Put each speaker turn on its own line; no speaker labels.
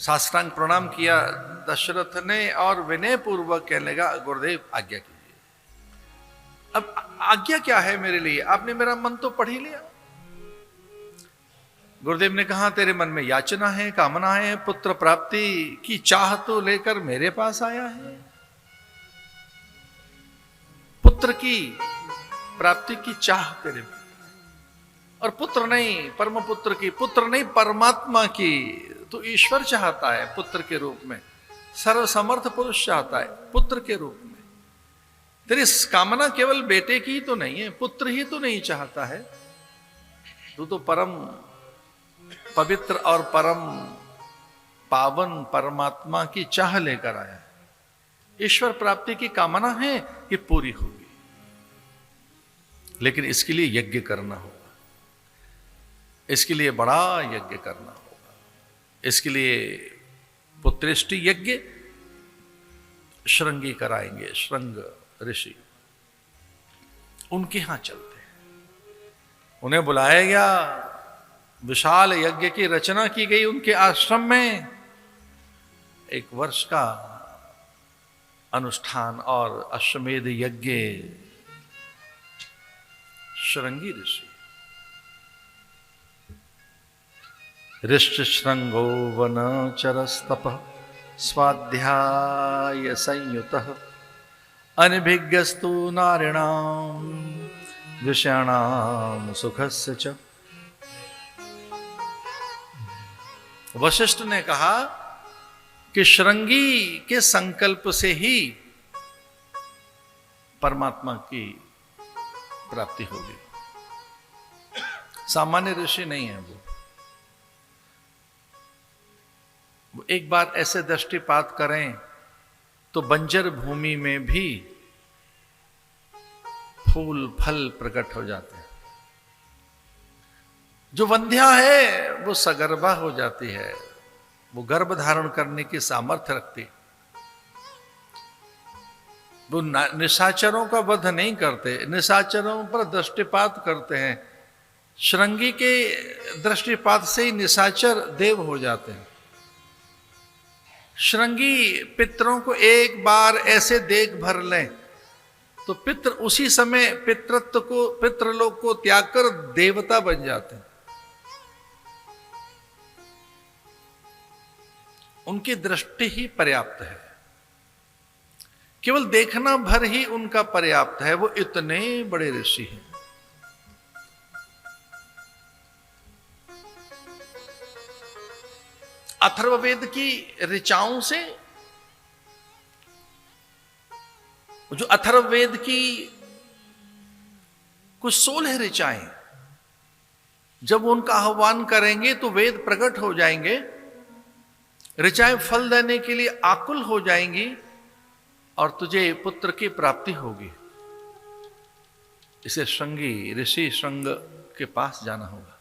साष्टांग प्रणाम किया दशरथ ने और विनय पूर्वक कहने लगा, गुरुदेव आज्ञा कीजिए। अब आज्ञा क्या है मेरे लिए, आपने मेरा मन तो पढ़ ही लिया। गुरुदेव ने कहा, तेरे मन में याचना है, कामना है, पुत्र प्राप्ति की चाह तो लेकर मेरे पास आया है। पुत्र की प्राप्ति की चाह तेरे में, और पुत्र नहीं परम पुत्र की, पुत्र नहीं परमात्मा की। तो ईश्वर चाहता है पुत्र के रूप में, सर्वसमर्थ पुरुष चाहता है पुत्र के रूप में। तेरी कामना केवल बेटे की तो नहीं है, पुत्र ही तो नहीं चाहता है। तू तो परम पवित्र और परम पावन परमात्मा की चाह लेकर आया है। ईश्वर प्राप्ति की कामना है कि पूरी होगी, लेकिन इसके लिए यज्ञ करना होगा, इसके लिए बड़ा यज्ञ करना होगा। इसके लिए पुत्रेष्टि यज्ञ श्रृंगी कराएंगे, श्रृंग ऋषि, उनके यहां चलते हैं। उन्हें बुलाया गया, विशाल यज्ञ की रचना की गई उनके आश्रम में। 1 वर्ष का अनुष्ठान और अश्वमेध यज्ञ। श्रृंगी ऋषि ऋष्ट श्रृंगो वनचरस्तप स्वाध्याय संयुतः अनभिज्ञस्तु नारिणां विषयाणां सुखस्य च। वशिष्ठ ने कहा कि श्रृंगी के संकल्प से ही परमात्मा की प्राप्ति होगी। सामान्य ऋषि नहीं है वो एक बार ऐसे दृष्टिपात करें तो बंजर भूमि में भी फूल फल प्रकट हो जाते हैं। जो वंध्या है वो सगर्भा हो जाती है, वो गर्भ धारण करने की सामर्थ्य रखती है। वो निशाचरों का वध नहीं करते, निशाचरों पर दृष्टिपात करते हैं। श्रृंगी के दृष्टिपात से ही निशाचर देव हो जाते हैं। श्रृंगी पितरों को एक बार ऐसे देख भर लें तो पितर उसी समय पितृत्व को, पितृलोक को त्याग कर देवता बन जाते हैं। उनकी दृष्टि ही पर्याप्त है, केवल देखना भर ही उनका पर्याप्त है। वो इतने बड़े ऋषि हैं। अथर्ववेद की ऋचाओं से, जो अथर्ववेद की कुछ 16 ऋचाएं, जब उनका आह्वान करेंगे तो वेद प्रकट हो जाएंगे, ऋचाएं फल देने के लिए आकुल हो जाएंगी और तुझे पुत्र की प्राप्ति होगी। इसे श्रृंगी ऋषि श्रृंग के पास जाना होगा।